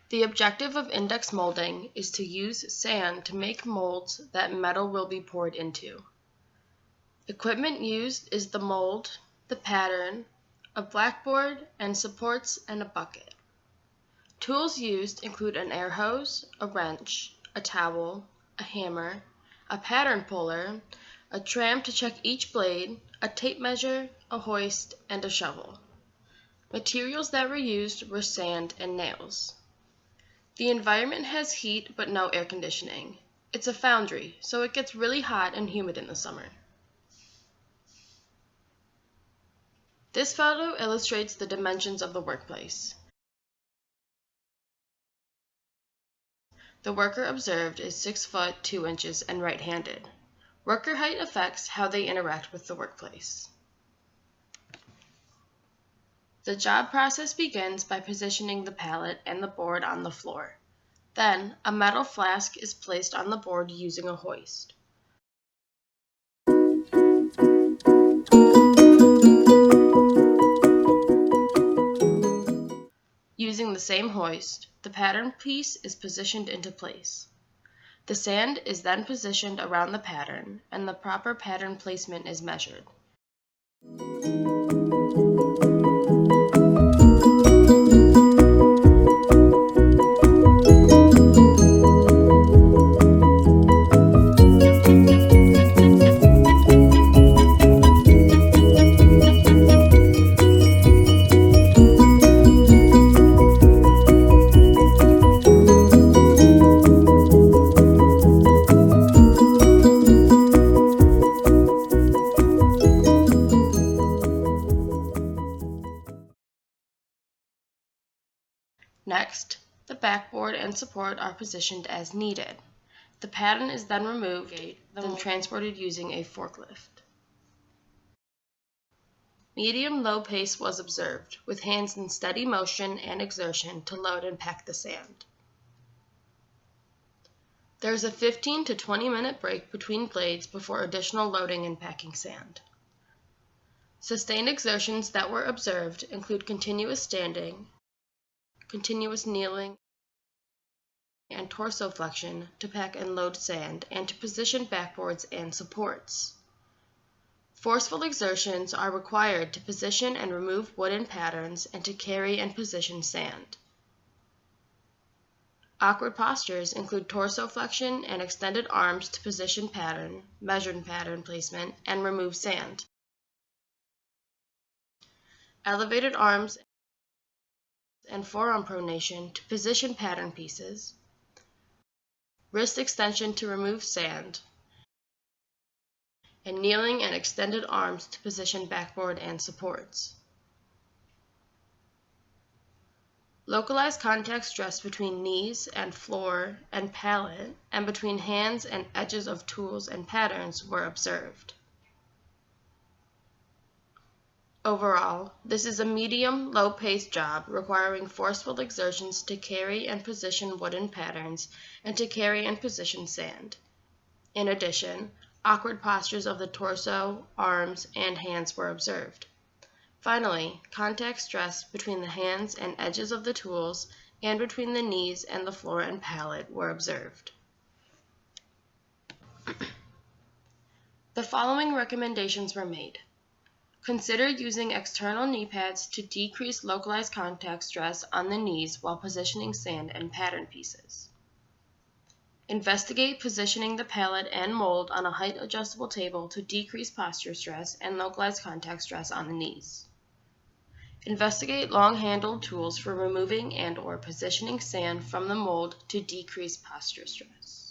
The objective of index molding is to use sand to make molds that metal will be poured into. Equipment used is the mold, the pattern, a blackboard, and supports, and a bucket. Tools used include an air hose, a wrench, a towel, a hammer, a pattern puller, a tram to check each blade, a tape measure, a hoist, and a shovel. Materials that were used were sand and nails. The environment has heat but no air conditioning. It's a foundry, so it gets really hot and humid in the summer. This photo illustrates the dimensions of the workplace. The worker observed is 6 foot 2 inches and right-handed. Worker height affects how they interact with the workplace. The job process begins by positioning the pallet and the board on the floor. Then, a metal flask is placed on the board using a hoist. Using the same hoist, the pattern piece is positioned into place. The sand is then positioned around the pattern, and the proper pattern placement is measured. Next, the backboard and support are positioned as needed. The pattern is then removed, then transported using a forklift. Medium-low pace was observed, with hands in steady motion and exertion to load and pack the sand. There is a 15 to 20 minute break between blades before additional loading and packing sand. Sustained exertions that were observed include continuous standing, continuous kneeling, and torso flexion to pack and load sand and to position backboards and supports. Forceful exertions are required to position and remove wooden patterns and to carry and position sand. Awkward postures include torso flexion and extended arms to position pattern, measured pattern placement, and remove sand. Elevated arms and forearm pronation to position pattern pieces, wrist extension to remove sand, and kneeling and extended arms to position backboard and supports. Localized contact stress between knees and floor and pallet and between hands and edges of tools and patterns were observed. Overall, this is a medium, low-paced job requiring forceful exertions to carry and position wooden patterns and to carry and position sand. In addition, awkward postures of the torso, arms, and hands were observed. Finally, contact stress between the hands and edges of the tools and between the knees and the floor and pallet were observed. The following recommendations were made. Consider using external knee pads to decrease localized contact stress on the knees while positioning sand and pattern pieces. Investigate positioning the pallet and mold on a height-adjustable table to decrease posture stress and localized contact stress on the knees. Investigate long-handled tools for removing and/or positioning sand from the mold to decrease posture stress.